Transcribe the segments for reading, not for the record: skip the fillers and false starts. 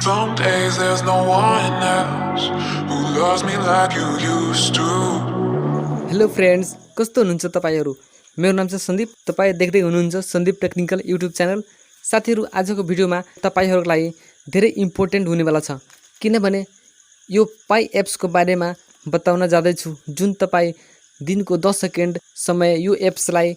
Some days there's no one else who loves me like you used to. Hello friends, कस्तो हुनुहुन्छ तपाईहरु? मेरो नाम चाहिँ सन्दीप। तपाई देख्दै हुनुहुन्छ सन्दीप टेक्निकल युट्युब च्यानल। साथीहरु, आजको भिडियोमा तपाईहरुको लागि धेरै इम्पोर्टेन्ट हुनेवाला छ, किनभने यो पाई एप्सको बारेमा बताउन जाँदै छु, जुन तपाई दिनको 10 सेकेन्ड समय यो एप्सलाई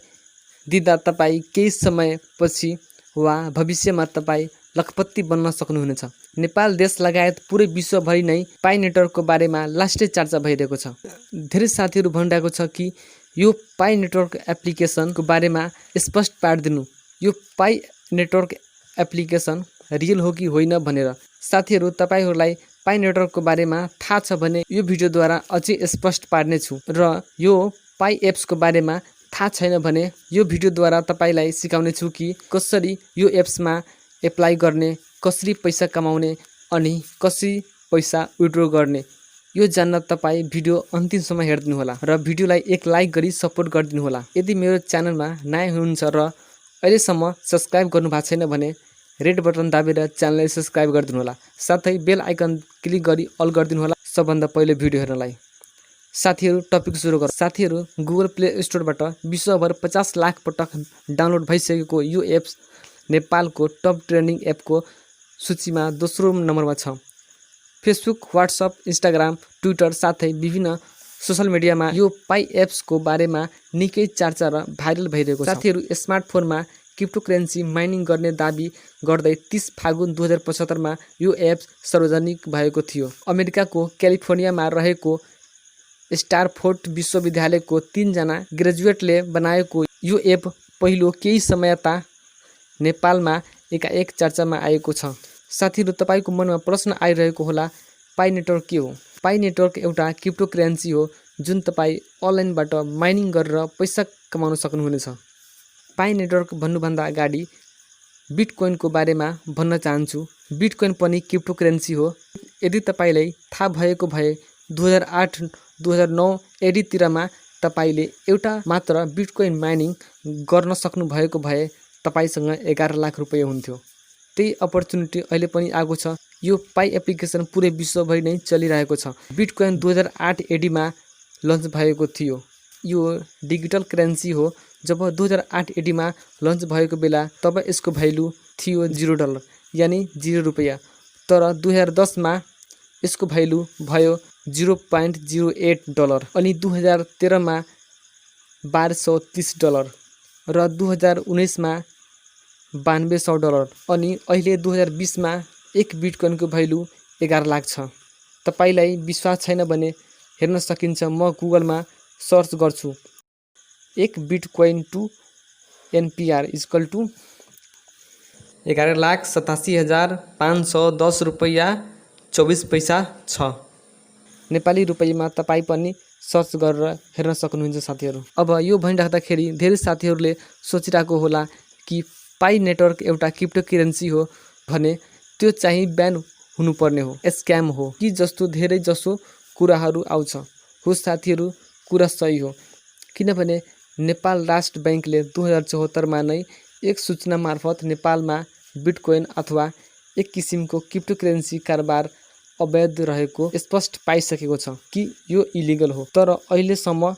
दिँदा तपाई केही समयपछि वा भविष्यमा तपाई लखपति बन्न सक्नुहुनेछ। नेपाल देश लगायत पुरै विश्वभरि नै पाई नेटवर्कको बारेमा लास्टै चर्चा भइरहेको छ। धेरै साथीहरु भनिरहेको छ कि यो पाई नेटवर्क एप्लिकेसनको बारेमा स्पष्ट पार्दिनु, यो पाई नेटवर्क एप्लिकेसन रियल हो कि होइन भनेर। साथीहरु, तपाईहरुलाई पाई नेटवर्कको बारेमा थाहा छ भने यो भिडियोद्वारा अझै स्पष्ट पार्ने छु, र यो पाई एप्सको बारेमा थाहा छैन भने यो भिडियोद्वारा तपाईलाई सिकाउने छु कि कसरी यो एप्समा एप्लाई गर्ने, कसरी पैसा कमाउने अनि कसरी पैसा विथड्र गर्ने। यो जान्न तपाई भिडियो अन्तिमसम्म हेर्दिनु होला र भिडियोलाई एक लाइक गरी सपोर्ट गरिदिनु होला। यदि मेरो च्यानलमा नयाँ हुनुहुन्छ र अहिलेसम्म सब्स्क्राइब गर्नु भएको छैन भने रेड बटन दाबेर च्यानललाई सब्स्क्राइब गरिदिनु होला, साथै बेल आइकन क्लिक गरी अल गरिदिनु होला सबभन्दा पहिले भिडियो हेर्नलाई। साथीहरु, टपिक सुरु गरौँ। साथीहरु, गुगल प्ले स्टोरबाट विश्वभर 50 लाख पटक डाउनलोड भइसकेको यो एप्स नेपालको टप ट्रेन्डिङ एपको सूचीमा दोस्रो नम्बरमा छ। फेसबुक, व्हाट्सएप, इन्स्टाग्राम, ट्विटर साथै विभिन्न सोशल मिडियामा यो पाई एप्सको बारेमा निकै चर्चा र भाइरल भइरहेको छ। साथीहरु, स्मार्टफोनमा क्रिप्टोकरेन्सी माइनिङ गर्ने दाबी गर्दै 30 फागुन 2075 मा यो एप्स सार्वजनिक भएको थियो। अमेरिकाको क्यालिफोर्नियामा रहेको स्टारफोर्ड विश्वविद्यालयको 3 जना ग्रेजुएटले बनाएको यो एप पहिलो केही समयता नेपालमा एकाएक चर्चामा आएको छ। साथीहरु, तपाईको मनमा प्रश्न आइरहेको होला, पाई नेटवर्क के हो? पाई नेटवर्क एउटा क्रिप्टोकरेन्सी हो जुन तपाई अनलाइनबाट माइनिङ गरेर पैसा कमाउन सक्नुहुनेछ। पाई नेटवर्क भन्नुभन्दा अगाडि बिटकोइनको बारेमा भन्न चाहन्छु। बिटकोइन पनि क्रिप्टोकरेन्सी हो। यदि तपाईलाई थाहा भएको भए 2008-2009 एडीतिरमा तपाईले एउटा मात्र बिटकोइन माइनिङ गर्न सक्नु भएको भए तपाईसँग 11 लाख रुपैयाँ हुन्थ्यो। त्यही अपर्च्युनिटी अहिले पनि आएको छ। यो पाई एप्लिकेसन पुरै विश्वभरि नै चलिरहेको छ। बिटकोइन 2008 एडीमा लन्च भएको थियो। यो डिजिटल करेन्सी हो। जब 2008 एडीमा लन्च भएको बेला तब यसको भ्यालु थियो $0, यानी 0 रुपैयाँ। तर 2010 मा यसको भ्यालु भयो $0.08 अनि 2013 मा $1230 र 2019 मा $9200 अनि अहिले 2020 मा एक बिटकोइनको भ्यालु 11 लाख छ। तपाईलाई विश्वास छैन भने हेर्न सकिन्छ। म गुगलमा सर्च गर्छु, एक bitcoin to NPR equal to 11,87,510 रुपैयाँ 24 पैसा छ। नेपाली रुपैयाँमा तपाई पनि सर्च गरेर हेर्न सक्नुहुन्छ साथीहरु। अब यो भनिराख्दाखेरि धेरै साथीहरुले सोचिरहेको होला कि पाई नेटवर्क एउटा क्रिप्टोकरेन्सी हो भने त्यो चाहिँ ब्यान हुनुपर्ने हो, स्क्याम हो कि जस्तो धेरै जसो कुराहरू आउँछ। हो साथीहरु, कुरा सही हो, किनभने नेपाल राष्ट्र बैंकले 2074 मा नै एक सूचना मार्फत नेपालमा बिटकोइन अथवा एक किसिमको क्रिप्टोकरेन्सी कारोबार अवैध रहेको स्पष्ट पाइसकेको छ कि यो इलिगल हो। तर अहिलेसम्म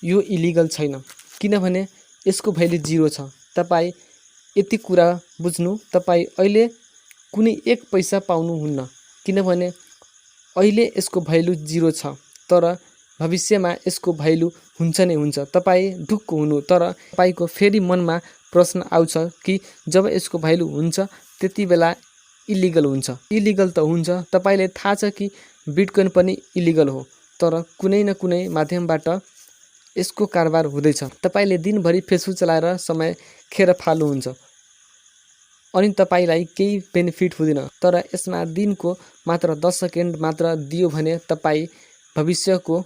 यो इलिगल छैन, किनभने यसको भ्यालु 0 छ। तपाई यति कुरा बुझ्नु, तपाई अहिले कुनै एक पैसा पाउनुहुन्न, किनभने अहिले यसको भ्यालु 0 छ, तर भविष्यमा यसको भ्यालु हुन्छ नै हुन्छ। तपाई ढुक्क हुनु, तर तपाईको फेरि मनमा प्रश्न आउँछ कि जब यसको भ्यालु हुन्छ त्यति बेला इलिगल हुन्छ। इलिगल त हुन्छ, तपाईलाई थाहा छ कि बिटकोइन पनि इलिगल हो, तर कुनै न कुनै माध्यमबाट यसको कारोबार हुँदैछ। तपाईले दिनभरि फेसबुक चलाएर समय खेर फाल्नुहुन्छ अनि तपाईलाई केही बेनिफिट हुँदैन, तर यसमा दिनको मात्र 10 सेकेन्ड मात्र दियो भने तपाई भविष्यको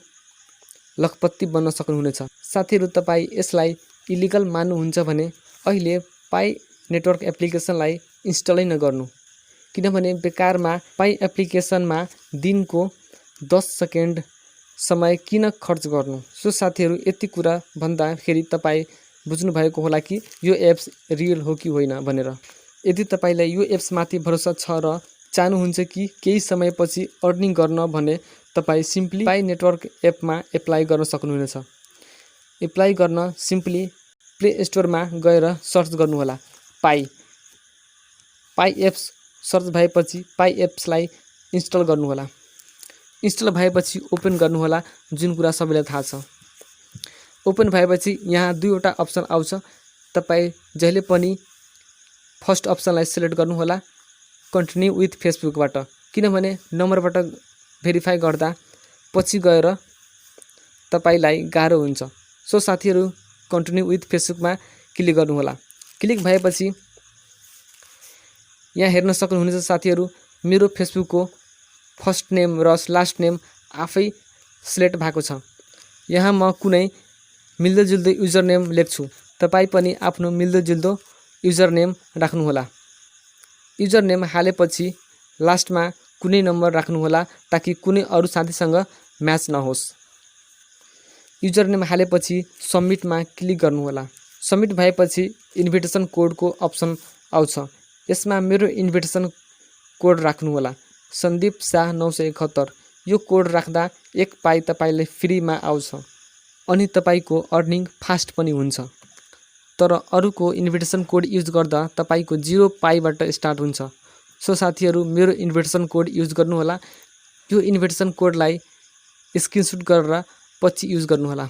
लखपति बन्न सक्नुहुनेछ। साथीहरु, तपाई यसलाई इलिगल मान्नुहुन्छ भने अहिले पाई नेटवर्क एप्लिकेसनलाई इन्स्टलै नगर्नु, किनभने बेकारमा पाई एप्लिकेसनमा दिनको 10 सेकेन्ड समय किन खर्च गर्नु। सो साथीहरु, यति कुरा भन्दाखेरि तपाई बुझ्नु भएको होला कि यो एप्स रियल हो कि होइन भनेर। यदि तपाईलाई यो एप्स माथि भरोसा छ र चाहनुहुन्छ कि केही समयपछि अर्निङ गर्न भने तपाईँ सिम्पली पाई नेटवर्क एपमा एप्लाई गर्न सक्नुहुनेछ। एप्लाई गर्न सिम्पली प्ले स्टोरमा गएर सर्च गर्नुहोला पाई एप्स। सर्च भएपछि पाई एप्सलाई इन्स्टल गर्नुहोला। इन्स्टल भएपछि ओपन गर्नुहोला, जुन कुरा सबैलाई थाहा छ। ओपन भएपछि यहाँ दुईवटा अप्सन आउँछ। तपाईँ जहिले पनि फर्स्ट अप्सनलाई सिलेक्ट गर्नुहोला, कन्टिन्यू विथ फेसबुकबाट, किनभने नम्बरबाट भेरिफाई गर्दा पछि गएर तपाईलाई गाह्रो हुन्छ। सो साथीहरू, कन्टिन्यू विथ फेसबुकमा क्लिक गर्नुहोला। क्लिक भएपछि यहाँ हेर्न सक्नुहुनेछ साथीहरू, मेरो फेसबुकको फर्स्ट नेम र लास्ट नेम आफै सिलेक्ट भएको छ। यहाँ म कुनै मिल्दोजुल्दो युजर नेम लेख्छु। तपाईँ पनि आफ्नो मिल्दोजुल्दो युजर नेम राख्नुहोला। युजर नेम हालेपछि लास्टमा कुनै नम्बर राख्नुहोला, ताकि कुनै अरू साथीसँग म्याच नहोस्। युजर नेम हालेपछि सबमिटमा क्लिक गर्नुहोला। सबमिट भएपछि इन्भिटेसन कोडको अप्सन आउँछ। यसमा मेरो इन्भिटेसन कोड राख्नुहोला, सन्दीप शाह 971। यो कोड राख्दा 1 पाई तपाईलाई फ्रीमा आउँछ अनि तपाईको अर्निङ फास्ट पनि हुन्छ। तर अरूको इन्भिटेसन कोड युज गर्दा तपाईको 0 पाईबाट स्टार्ट हुन्छ। सो साथीहरू, मेरो इन्भिटेसन कोड युज गर्नुहोला। यो इन्भिटेसन कोडलाई स्क्रिनशट गरेर पछि युज गर्नुहोला।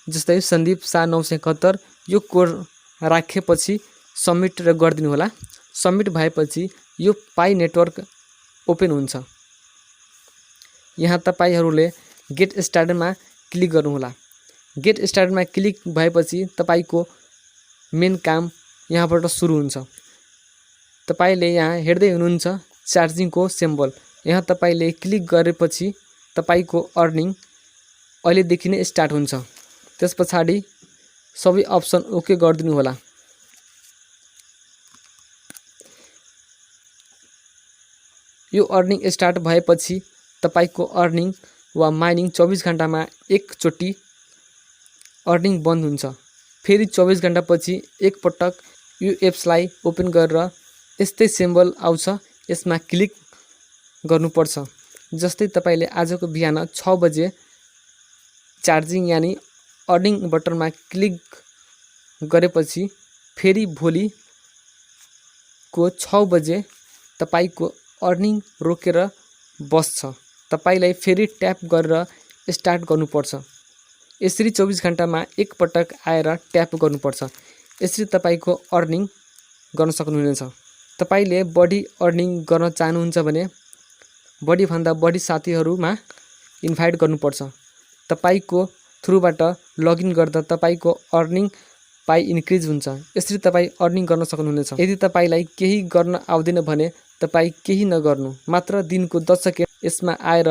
जस्तै सन्दीप शाह 971, यो कोड राखेपछि सबमिट गरिदिनु होला। सबमिट भएपछि यो पाई नेटवर्क ओपन हुन्छ। यहाँ तपाईहरूले गेट स्टार्टमा क्लिक गर्नुहोला। गेट स्टार्टमा क्लिक भएपछि तपाईको मेन काम यहाँबाट सुरु हुन्छ। तपाईले यहाँ हेर्दै हुनुहुन्छ चार्जिङको सिम्बल। यहाँ तपाईले क्लिक गरेपछि तपाईको अर्निङ अहिलेदेखि नै स्टार्ट हुन्छ। त्यसपछाडि सबै अप्सन ओके गरिदिनु होला। यो अर्निङ स्टार्ट भएपछि तपाईको अर्निङ वा माइनिङ 24 घण्टामा एकचोटि अर्निङ बन्द हुन्छ। फेरि 24 घण्टापछि एकपटक यो एप्सलाई ओपन गरेर यस्तै सिम्बल आउँछ, यसमा क्लिक गर्नुपर्छ। जस्तै तपाईले आजको बिहान 6 बजे चार्जिङ यानी अर्निङ बटनमा क्लिक गरेपछि फेरि भोलिको 6 बजे तपाईको अर्निङ रोकेर बस्छ। तपाईलाई फेरि ट्याप गरेर स्टार्ट गर्नुपर्छ। यसरी 24 घण्टामा एकपटक आएर ट्याप गर्नुपर्छ। यसरी तपाईको अर्निङ गर्न सक्नुहुनेछ। तपाईले बढी अर्निङ गर्न चाहनुहुन्छ भने बढीभन्दा बढी साथीहरूमा इन्भाइट गर्नुपर्छ। तपाईको थ्रुबाट लगइन गर्दा तपाईको अर्निङ पाई इन्क्रिज हुन्छ। यसरी तपाईँ अर्निङ गर्न सक्नुहुनेछ। यदि तपाईलाई केही गर्न आउँदैन भने तपाईँ केही नगर्नु, मात्र दिनको 10 सेकेन्ड यसमा आएर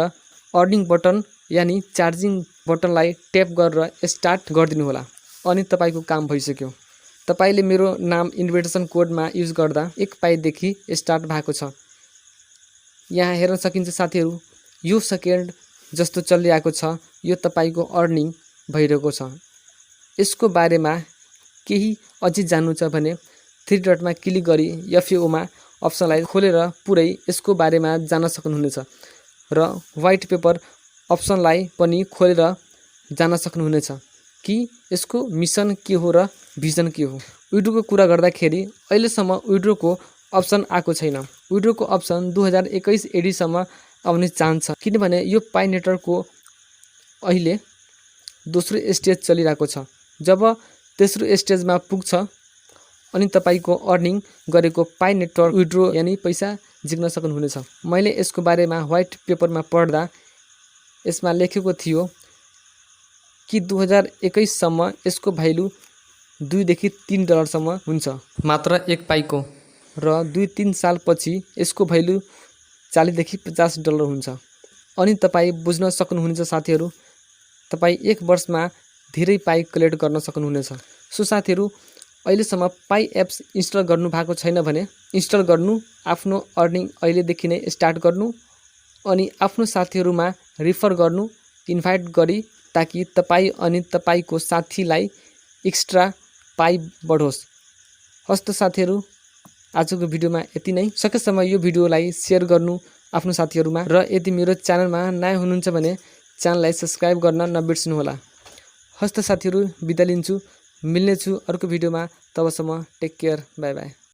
अर्निङ बटन यानी चार्जिङ बटनलाई ट्याप गरेर स्टार्ट गरिदिनु होला अनि तपाईको काम भइसक्यो। तपाईले मेरो नाम इन्भिटेसन कोडमा युज गर्दा 1 पाईदेखि स्टार्ट भएको छ। यहाँ हेर्न सकिन्छ साथीहरू, यो सेकेन्ड जस्तो चलिरहेको छ। यो तपाईको अर्निङ भइरहेको छ। यसको बारेमा केही अझै जान्नु छ भने 3 डटमा क्लिक गरी एफएओमा अप्सनलाई खोलेर पुरै यसको बारेमा जान्न सक्नुहुनेछ र व्हाइट पेपर अप्सनलाई पनि खोलेर जान्न सक्नुहुनेछ कि यसको मिसन के हो र भिजन के हो। विड्रोको कुरा गर्दाखेरि अहिलेसम्म विड्रोको अप्सन आएको छैन। विड्रोको अप्सन 2021 एडीसम्म आउने चान्स छ, किनभने यो पाई नेटवर्कको अहिले दोस्रो स्टेज चलिरहेको छ। जब तेस्रो स्टेजमा पुग्छ अनि तपाईको अर्निङ गरेको पाई नेटवर्क विड्रो यानी पैसा झिक्न सक्नुहुनेछ। मैले यसको बारेमा व्हाइट पेपरमा पढ्दा यसमा लेखेको थियो कि 2021 सम्म यसको भ्यालु 2 देखि 3 डलरसम्म हुन्छ, मात्र 1 पाईको, र 2-3 सालपछि यसको भ्यालु 40 देखि 50 डलर हुन्छ। अनि तपाईँ बुझ्न सक्नुहुनेछ साथीहरू, तपाईँ 1 वर्षमा धेरै पाई कलेक्ट गर्न सक्नुहुनेछ। सो साथीहरू, अहिलेसम्म पाई एप्स इन्स्टल गर्नु भएको छैन भने इन्स्टल गर्नु, आफ्नो अर्निङ अहिलेदेखि नै स्टार्ट गर्नु अनि आफ्नो साथीहरूमा रिफर गर्नु, इन्भाइट गरी, ताकि तपाईँ अनि तपाईको साथीलाई एक्स्ट्रा पाई बढोस्। हस्त साथीहरू, आजको भिडियोमा यति नै। सकेसम्म यो भिडियोलाई सेयर गर्नु आफ्नो साथीहरुमा र यदि मेरो च्यानलमा नयाँ हुनुहुन्छ भने च्यानललाई सब्स्क्राइब गर्न नबिर्सनुहोला। हस्त साथीहरु, बिदा लिन्छु। मिल्नेछु अर्को भिडियोमा। तबसम्म टेक केयर, बाइ बाइ।